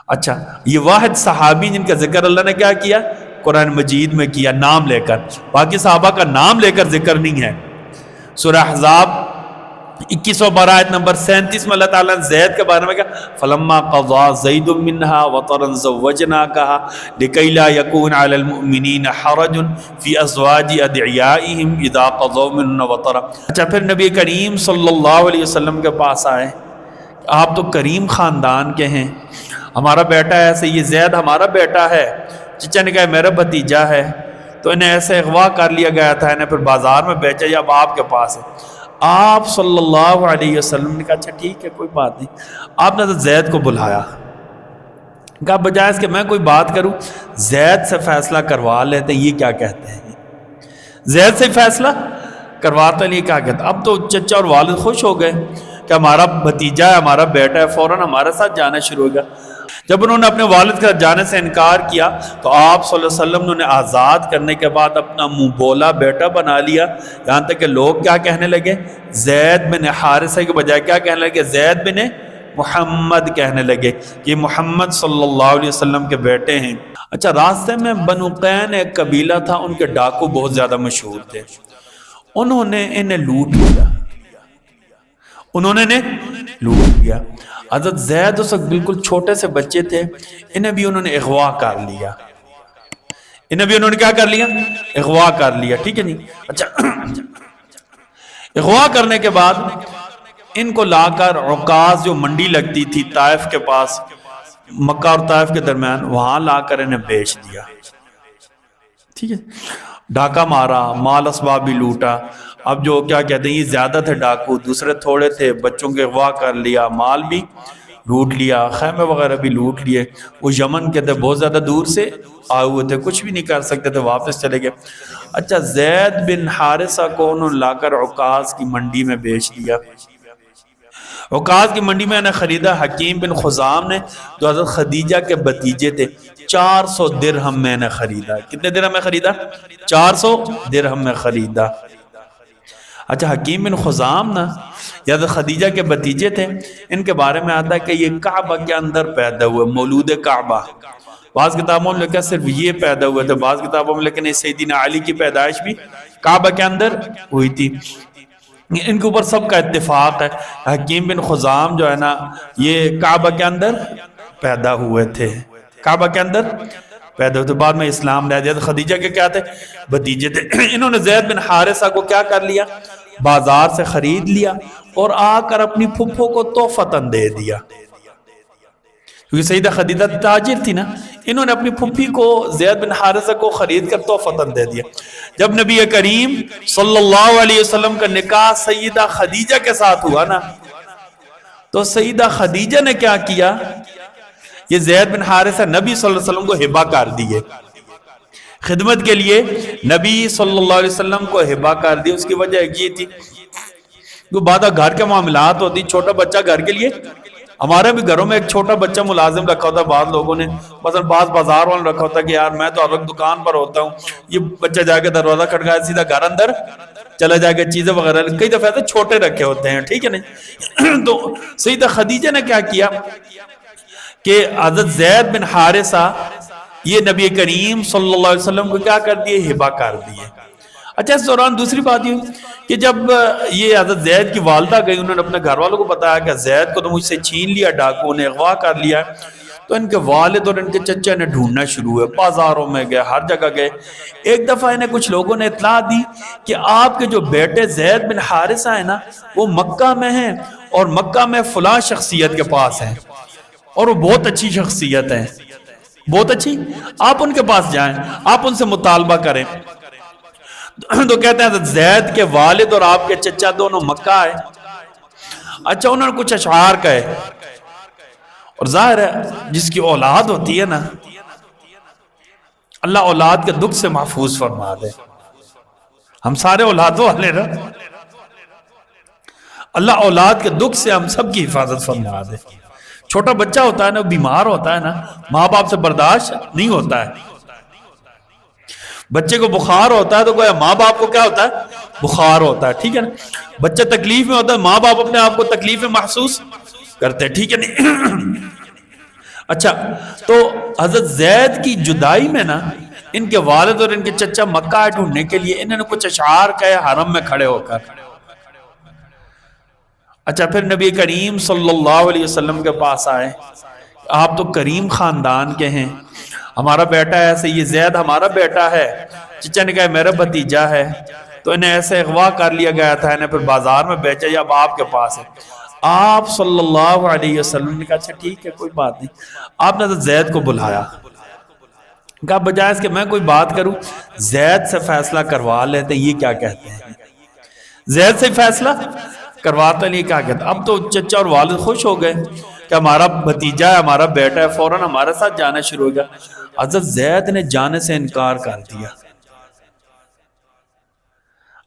اچھا، یہ واحد صحابی جن کا ذکر اللہ نے کیا کیا؟ قرآن مجید میں کیا، نام لے کر. باقی صحابہ کا نام لے کر ذکر نہیں ہے. سورہ احزاب 21 آیت نمبر 37 میں اللہ تعالیٰ نے زید کے بارے میں کہا فلما قضا زید منها وطرا زوجناكها لكي لا يكون على المؤمنين حرج في ازواج ادعيائهم اذا قضوا منهن وطرا. اچھا، پھر نبی کریم صلی اللہ علیہ وسلم کے پاس آئے. آپ تو کریم خاندان کے ہیں، ہمارا بیٹا ایسے، یہ زید ہمارا بیٹا ہے. چچا نے کہا میرا بھتیجا ہے. تو انہیں ایسے اغوا کر لیا گیا تھا، انہیں پھر بازار میں بیچا، یا اب آپ کے پاس ہے. آپ صلی اللہ علیہ وسلم نے کہا اچھا ٹھیک ہے کوئی بات نہیں. آپ نے حضرت زید کو بلایا، کہا بجائے اس کہ میں کوئی بات کروں زید سے فیصلہ کروا لیتے. یہ کیا کہتے ہیں؟ زید سے فیصلہ کرواتا نہیں، کیا کہتا؟ اب تو چچا اور والد خوش ہو گئے کہ ہمارا بھتیجا ہے، ہمارا بیٹا ہے، فوراً ہمارے ساتھ جانا شروع ہو گیا. جب انہوں نے اپنے والد کے ساتھ جانے سے انکار کیا تو آپ صلی اللہ علیہ وسلم نے انہیں آزاد کرنے کے بعد اپنا منہ بولا بیٹا بنا لیا. یہاں تک کہ لوگ کیا کہنے لگے؟ زید بن حارثہ کے بجائے کیا کہنے لگے؟ زید بن محمد کہنے لگے کہ محمد صلی اللہ علیہ وسلم کے بیٹے ہیں. اچھا، راستے میں بنو قین ایک قبیلہ تھا، ان کے ڈاکو بہت زیادہ مشہور تھے. انہوں نے انہیں لوٹ لیا، لوٹ لیا. حضرت زید اس وقت بالکل چھوٹے سے بچے تھے، انہیں بھی انہوں نے اغوا کر لیا. کیا کر لیا؟ اغوا کر لیا. ٹھیک ہے نہیں. اچھا، اغوا کرنے کے بعد ان کو لا کر عکاظ جو منڈی لگتی تھی طائف کے پاس، مکہ اور طائف کے درمیان، وہاں لا کر انہیں بیچ دیا. ٹھیک ہے، ڈاکہ مارا، مال اسباب بھی لوٹا. اب جو کیا کہتے ہیں، یہ زیادہ تھے ڈاکو، دوسرے تھوڑے تھے، بچوں کے اغوا کر لیا، مال بھی لوٹ لیا، خیمے وغیرہ بھی لوٹ لیے. وہ یمن کے تھے، بہت زیادہ دور سے آئے ہوئے تھے، کچھ بھی نہیں کر سکتے تھے، واپس چلے گئے. اچھا، زید بن حارثہ کو انہوں نے لا کر عکاظ کی منڈی میں بیچ دیا. عکاظ کی منڈی میں نے خریدا حکیم بن خزام نے، جو حضرت خدیجہ کے بھتیجے تھے. 400 درہم میں نے خریدا. کتنے درہم میں خریدا؟ 400 درہم میں خریدا. اچھا، حکیم بن خزام نا یا حضرت خدیجہ کے بھتیجے تھے. ان کے بارے میں آتا ہے کہ یہ کعبہ کے اندر پیدا ہوئے، مولود کعبہ. بعض کتابوں میں لکھا صرف یہ پیدا ہوئے تھے، بعض کتابوں میں لیکن سیدنا علی کی پیدائش بھی کعبہ کے اندر ہوئی تھی. ان کے اوپر سب کا اتفاق ہے. حکیم بن خزام جو ہے نا، یہ کعبہ کے اندر پیدا ہوئے تھے، کعبہ کے اندر پیدا ہوئے تھے. بعد میں اسلام لے آیا. خدیجہ کے کیا تھے؟ بھتیجے تھے. انہوں نے زید بن حارثہ کو کیا کر لیا؟ بازار سے خرید لیا اور آ کر اپنی پھپھو کو تحفتاً دے دیا. کیونکہ سیدہ خدیجہ تاجر تھی نا، انہوں نے اپنی پھپھی کو زید بن حارثہ کو خرید کر تحفتاً دے دیا. جب نبی کریم صلی اللہ علیہ وسلم کا نکاح سیدہ خدیجہ کے ساتھ ہوا نا، تو سیدہ خدیجہ نے کیا کیا؟ یہ زید بن حارثہ نبی صلی اللہ علیہ وسلم کو ہبہ کر دیے. خدمت کے لیے نبی صلی اللہ علیہ وسلم کو ہبہ کر دی. اس کی وجہ یہ تھی کہ بعد گھر کے معاملات ہوتی، چھوٹا بچہ گھر کے لیے، ہمارے بھی گھروں میں ایک چھوٹا بچہ ملازم رکھا ہوتا ہے. بعض لوگوں نے مثلا بعض بازار والوں نے رکھا ہوتا ہے کہ یار میں تو ہر وقت دکان پر ہوتا ہوں، یہ بچہ جا کے دروازہ کھٹکائے سیدھا گھر اندر چلا جائے گا، چیزیں وغیرہ کئی دفعہ ایسے چھوٹے رکھے ہوتے ہیں. ٹھیک ہے نہیں. تو سیدہ خدیجہ نے کیا کیا کہ حضرت زید بن حارثہ یہ نبی کریم صلی اللہ علیہ وسلم کو کیا کر دیے؟ ہبہ کر دیے. اچھا، اس دوران دوسری بات یہ کہ جب یہ حضرت زید کی والدہ گئی، انہوں نے اپنے گھر والوں کو بتایا کہ زید کو تو مجھ سے چھین لیا ڈاکو نے، اغوا کر لیا. تو ان کے والد اور ان کے چچا نے ڈھونڈنا شروع ہوئے، بازاروں میں گئے، ہر جگہ گئے. ایک دفعہ انہیں کچھ لوگوں نے اطلاع دی کہ آپ کے جو بیٹے زید بن حارثہ ہیں نا، وہ مکہ میں ہیں اور مکہ میں فلاں شخصیت کے پاس ہیں اور وہ بہت اچھی شخصیت ہے، بہت اچھی. آپ ان کے پاس جائیں، آپ ان سے مطالبہ کریں. تو کہتے ہیں حضرت زید کے والد اور آپ کے چچا دونوں مکہ آئے. اچھا، انہوں نے کچھ اشعار کہے، اور ظاہر ہے جس کی اولاد ہوتی ہے نا، اللہ اولاد کے دکھ سے محفوظ فرما دے. ہم سارے اولادوں والے نا، اللہ اولاد کے دکھ سے ہم سب کی حفاظت فرما دے. چھوٹا بچہ ہوتا ہے نا، بیمار ہوتا ہے نا، ماں باپ سے برداشت نہیں ہوتا ہے. بچے کو بخار ہوتا ہے تو گویا ماں باپ کو کیا ہوتا ہے؟ بخار ہوتا ہے. ٹھیک ہے نا. بچہ تکلیف میں ہوتا ہے، ماں باپ اپنے آپ کو تکلیف میں محسوس کرتے ہیں. ٹھیک ہے نہیں. اچھا تو حضرت زید کی جدائی میں نا ان کے والد اور ان کے چچا مکہ آئے ڈھونڈنے کے لیے، انہوں نے کچھ اشعار کہے حرم میں کھڑے ہو کر. اچھا پھر نبی کریم صلی اللہ علیہ وسلم کے پاس آئے، آپ تو کریم خاندان کے ہیں، ہمارا بیٹا ایسے، یہ زید ہمارا بیٹا ہے. چچا نے کہا میرا بھتیجا ہے. تو انہیں ایسے اغوا کر لیا گیا تھا، انہیں پھر بازار میں بیچا، یا اب آپ کے پاس ہے. آپ صلی اللہ علیہ وسلم نے کہا اچھا ٹھیک ہے کوئی بات نہیں. آپ نے حضرت زید کو بلایا، کہا بجائے اس کہ میں کوئی بات کروں زید سے فیصلہ کروا لیتے ہیں، یہ کیا کہتے ہیں، زید سے فیصلہ کرواتا نہیں، کیا کہتا. اب تو چچا اور والد خوش ہو گئے کہ ہمارا بھتیجا ہے، ہمارا بیٹا ہے، فوراً ہمارے ساتھ جانا شروع ہو گیا. حضرت زید نے جانے سے انکار کر دیا.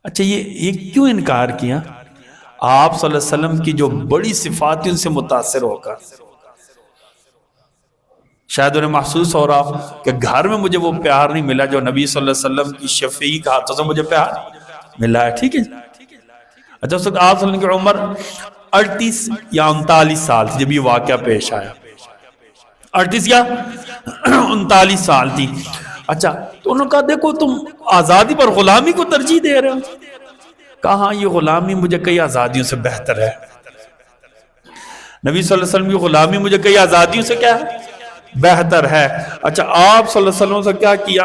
اچھا یہ کیوں انکار کیا؟ آپ صلی اللہ علیہ وسلم کی جو بڑی صفات تھی ان سے متاثر ہو کر. شاید انہیں محسوس ہو رہا کہ گھر میں مجھے وہ پیار نہیں ملا جو نبی صلی اللہ علیہ وسلم کی شفیع ہاتھوں سے مجھے پیار ملا ہے. ٹھیک ہے. اچھا اس وقت آپ صلی اللہ علیہ وسلم کی عمر 38 یا 39 سال تھی جب یہ واقعہ پیش آیا. 38 یا 39 سال تھی. اچھا تو انہوں نے کہا دیکھو تم آزادی پر غلامی کو ترجیح دے رہے ہو. کہا ہاں یہ غلامی مجھے کئی آزادیوں سے بہتر ہے. نبی صلی اللہ علیہ وسلم کی غلامی مجھے کئی آزادیوں سے کیا ہے بہتر ہے. اچھا آپ صلی اللہ علیہ وسلم سے کیا کیا؟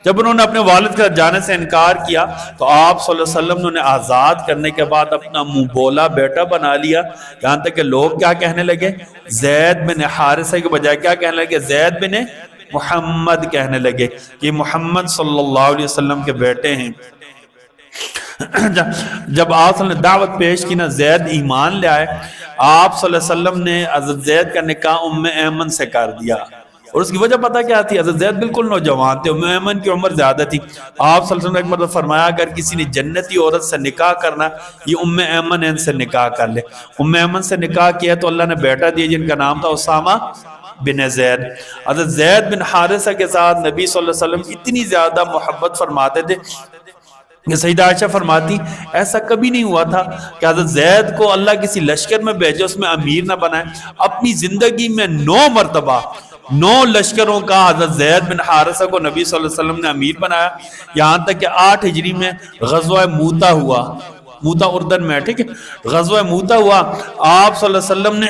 جب انہوں نے اپنے والد کے جانے سے انکار کیا تو آپ صلی اللہ علیہ وسلم نے انہیں آزاد کرنے کے بعد اپنا منہ بولا بیٹا بنا لیا. یہاں تک کہ لوگ کیا کہنے لگے، زید بن حارثہ کے بجائے کیا کہنے لگے، زید بن محمد کہنے لگے. یہ محمد صلی اللہ علیہ وسلم کے بیٹے ہیں. جب آپ صلی اللہ علیہ وسلم نے دعوت پیش کی نا زید ایمان لے آئے، آپ صلی اللہ علیہ وسلم نے حضرت زید کا نکاح ام ایمن سے کر دیا. اور اس کی وجہ پتہ کیا تھی؟ حضرت زید بالکل نوجوان تھے، ام ایمن کی عمر زیادہ تھی. آپ صلی اللہ علیہ وسلم نے ایک مرتبہ فرمایا اگر کسی نے جنتی عورت سے نکاح کرنا یہ ام ایمن ان سے نکاح کر لے. ام ایمن سے نکاح کیا تو اللہ نے بیٹا دیا جن کا نام تھا اسامہ بن زید. حضرت زید بن حارثہ کے ساتھ نبی صلی اللہ علیہ وسلم اتنی زیادہ محبت فرماتے تھے کہ سیدہ عائشہ فرماتی ایسا کبھی نہیں ہوا تھا کہ حضرت زید کو اللہ کسی لشکر میں بھیجے اس میں امیر نہ بنائے. اپنی زندگی میں 9 مرتبہ 9 لشکروں کا حضرت زید بن حارثہ کو نبی صلی اللہ علیہ وسلم نے امیر بنایا. یہاں تک کہ 8 ہجری میں غزوہ موتا ہوا، موتا اردن میں، ٹھیک ہے، غزوہ موتا ہوا. آپ صلی اللہ علیہ وسلم نے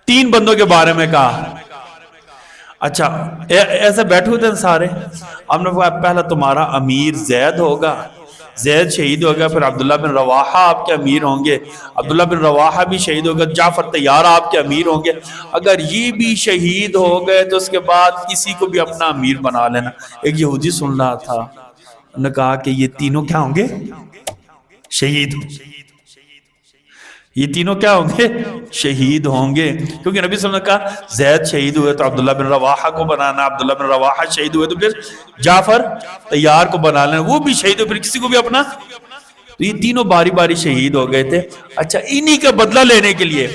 3 بندوں کے بارے میں کہا. اچھا ایسے بیٹھے ہوئے تھے سارے. ہم نے کہا پہلا تمہارا امیر زید ہوگا، زید شہید ہوگا، پھر عبداللہ بن رواحہ آپ کے امیر ہوں گے، عبداللہ بن رواحہ بھی شہید ہوگا، جعفر طیار آپ کے امیر ہوں گے. اگر یہ بھی شہید ہو گئے تو اس کے بعد کسی کو بھی اپنا امیر بنا لینا. ایک یہودی سن رہا تھا، انہوں نے کہا کہ یہ تینوں کیا ہوں گے؟ شہید. یہ تینوں کیا ہوں گے؟ شہید ہوں گے. کیونکہ نبی صلی اللہ علیہ وسلم نے کہا زید شہید ہوئے تو عبداللہ بن رواحہ کو بنانا، عبداللہ بن رواحہ شہید ہوئے تو پھر جعفر طیار کو بنا لینا، وہ بھی شہید ہوئے پھر کسی کو بھی اپنا. تو یہ تینوں باری باری شہید ہو گئے تھے. اچھا انہی کا بدلہ لینے کے لیے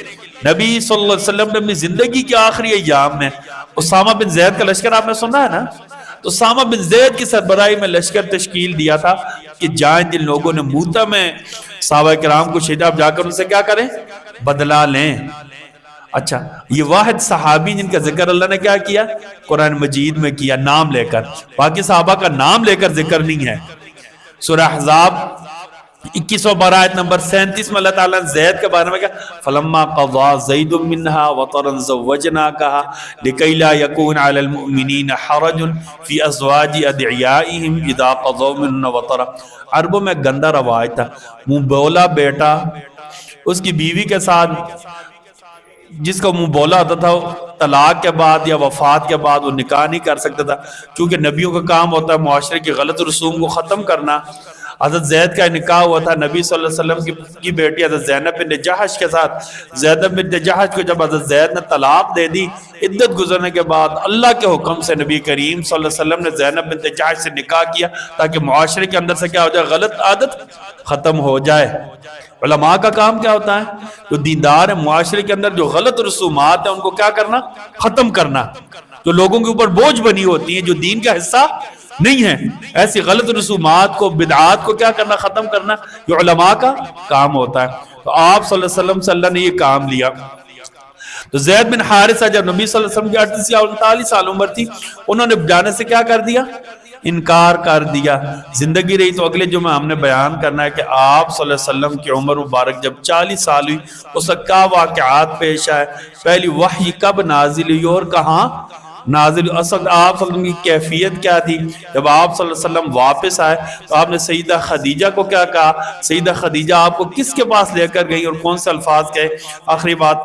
نبی صلی اللہ علیہ وسلم نے اپنی زندگی کے آخری ایام میں اسامہ بن زید کا لشکر آپ نے سنا ہے نا، تو اسامہ بن زید کی سربراہی میں لشکر تشکیل دیا تھا کہ جائیں جن لوگوں نے موتا میں صحابہ کرام کو شہید، آپ جا کر ان سے کیا کریں؟ بدلہ لیں. اچھا یہ واحد صحابی جن کا ذکر اللہ نے کیا کیا؟ قرآن مجید میں کیا نام لے کر، باقی صحابہ کا نام لے کر ذکر نہیں ہے. سورہ احزاب 21 آیت نمبر 37 میں اللہ تعالیٰ نے زید کے بارے میں کہا فَلَمَّا قَضَى زَيْدٌ مِّنْهَا وَطَرًا زَوَّجْنَاكَهَا لِكَيْ لَا يَكُونَ عَلَى الْمُؤْمِنِينَ حَرَجٌ فِي أَزْوَاجِ أَدْعِيَائِهِمْ إِذَا قَضَوْا مِنْهُنَّ وَطَرًا. عربوں میں گندہ روایت تھا، منہ بولا بیٹا اس کی بیوی کے ساتھ جس کا منہ بولا ہوتا تھا طلاق کے بعد یا وفات کے بعد وہ نکاح نہیں کر سکتا تھا، کیونکہ نبیوں کا کام ہوتا ہے معاشرے کی غلط رسوم کو ختم کرنا. حضرت زید کا نکاح ہوا تھا نبی صلی اللہ علیہ وسلم کی بیٹی حضرت زینب بنت جحش کے ساتھ. زینب بنت جحش کو جب حضرت زید نے طلاق دے دی، عدت گزرنے کے بعد اللہ کے حکم سے نبی کریم صلی اللہ علیہ وسلم نے زینب بنت جحش سے نکاح کیا تاکہ معاشرے کے اندر سے کیا ہو جائے؟ غلط عادت ختم ہو جائے. علماء کا کام کیا ہوتا ہے؟ جو دیندار ہیں معاشرے کے اندر جو غلط رسومات ہیں ان کو کیا کرنا؟ ختم کرنا. جو لوگوں کے اوپر بوجھ بنی ہوتی ہیں جو دین کا حصہ نہیں ہے، ایسی غلط رسومات کو بدعات کو کیا کرنا؟ ختم کرنا. یہ علماء کا کام ہوتا ہے. تو آپ صلی اللہ علیہ وسلم سے اللہ نے یہ کام لیا. تو زید بن حارثہ جب نبی صلی اللہ علیہ وسلم کی 38 یا 39 سال عمر تھی، انہوں نے جانے سے کیا کر دیا؟ انکار کر دیا۔ زندگی رہی تو اگلے جمعہ ہم نے بیان کرنا ہے کہ آپ صلی اللہ علیہ وسلم کی عمر مبارک جب 40 سال ہوئی، اس وقت کیا واقعات پیش آئے، پہلی وحی کب نازل ہوئی اور کہاں نازل ہوئی، اصل آپ صلی اللہ علیہ وسلم کی کیفیت کیا تھی۔ جب آپ صلی اللہ علیہ وسلم واپس آئے تو آپ نے سیدہ خدیجہ کو کیا کہا، سیدہ خدیجہ آپ کو کس کے پاس لے کر گئی اور کون سے الفاظ کہے؟ آخری بات